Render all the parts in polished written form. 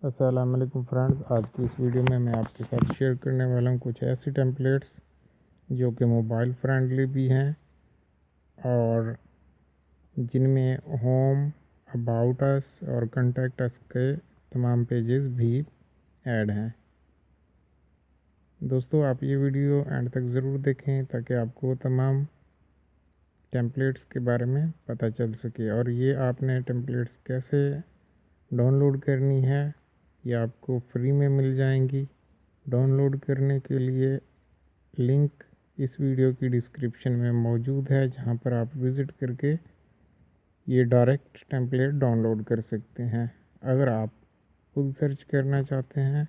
अस्सलाम वालेकुम फ्रेंड्स, आज की इस वीडियो में मैं आपके साथ शेयर करने वाला हूँ कुछ ऐसी टेम्पलेट्स जो कि मोबाइल फ्रेंडली भी हैं और जिनमें होम, अबाउट अस और कॉन्टैक्ट अस के तमाम पेजेस भी ऐड हैं। दोस्तों, आप ये वीडियो एंड तक ज़रूर देखें ताकि आपको तमाम टेम्पलेट्स के बारे में पता चल सके। और ये आपने टेम्पलेट्स कैसे डाउनलोड करनी है, ये आपको फ्री में मिल जाएंगी। डाउनलोड करने के लिए लिंक इस वीडियो की डिस्क्रिप्शन में मौजूद है, जहां पर आप विज़िट करके ये डायरेक्ट टेम्पलेट डाउनलोड कर सकते हैं। अगर आप खुद सर्च करना चाहते हैं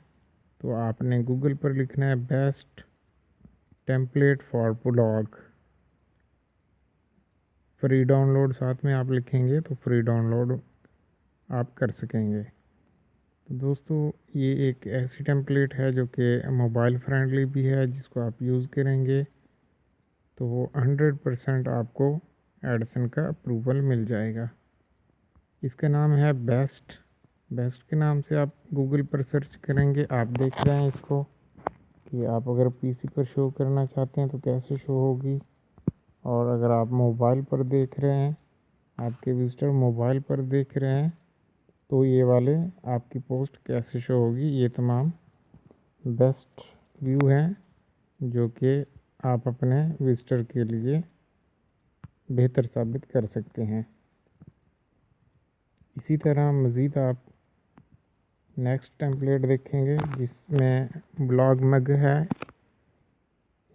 तो आपने गूगल पर लिखना है best template for blog. Free download साथ में आप लिखेंगे तो फ्री डाउनलोड आप कर सकेंगे। तो दोस्तों, ये एक ऐसी टेम्पलेट है जो कि मोबाइल फ्रेंडली भी है, जिसको आप यूज़ करेंगे तो वो 100% आपको एडिसन का अप्रूवल मिल जाएगा। इसका नाम है बेस्ट के नाम से आप गूगल पर सर्च करेंगे। आप देख रहे हैं इसको कि आप अगर पीसी पर शो करना चाहते हैं तो कैसे शो होगी, और अगर आप मोबाइल पर देख रहे हैं, आपके विजिटर मोबाइल पर देख रहे हैं, तो ये वाले आपकी पोस्ट कैसे शो होगी। ये तमाम बेस्ट व्यू हैं जो कि आप अपने विजिटर के लिए बेहतर साबित कर सकते हैं। इसी तरह मज़ीद आप नेक्स्ट टेम्पलेट देखेंगे जिसमें ब्लॉग मग है,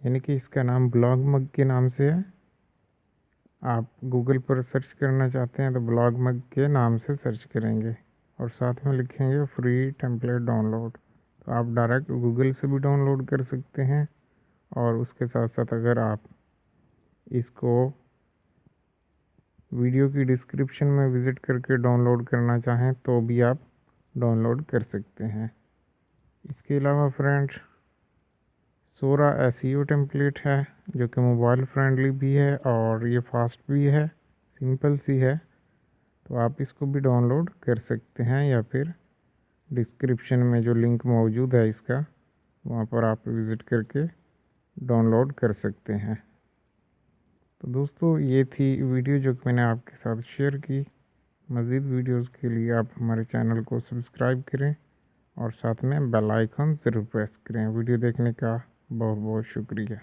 यानी कि इसका नाम ब्लॉग मग के नाम से है। आप गूगल पर सर्च करना चाहते हैं तो ब्लॉग मग के नाम से सर्च करेंगे और साथ में लिखेंगे फ्री टेम्पलेट डाउनलोड। तो आप डायरेक्ट गूगल से भी डाउनलोड कर सकते हैं, और उसके साथ साथ अगर आप इसको वीडियो की डिस्क्रिप्शन में विज़िट करके डाउनलोड करना चाहें तो भी आप डाउनलोड कर सकते हैं। इसके अलावा फ्रेंड्स, सोरा एसईओ टेम्पलेट है जो कि मोबाइल फ्रेंडली भी है और ये फास्ट भी है, सिंपल सी है। तो आप इसको भी डाउनलोड कर सकते हैं, या फिर डिस्क्रिप्शन में जो लिंक मौजूद है इसका, वहाँ पर आप विज़िट करके डाउनलोड कर सकते हैं। तो दोस्तों, ये थी वीडियो जो कि मैंने आपके साथ शेयर की। मज़ीद वीडियोस के लिए आप हमारे चैनल को सब्सक्राइब करें और साथ में बेल आइकन ज़रूर प्रेस करें। वीडियो देखने का बहुत बहुत शुक्रिया।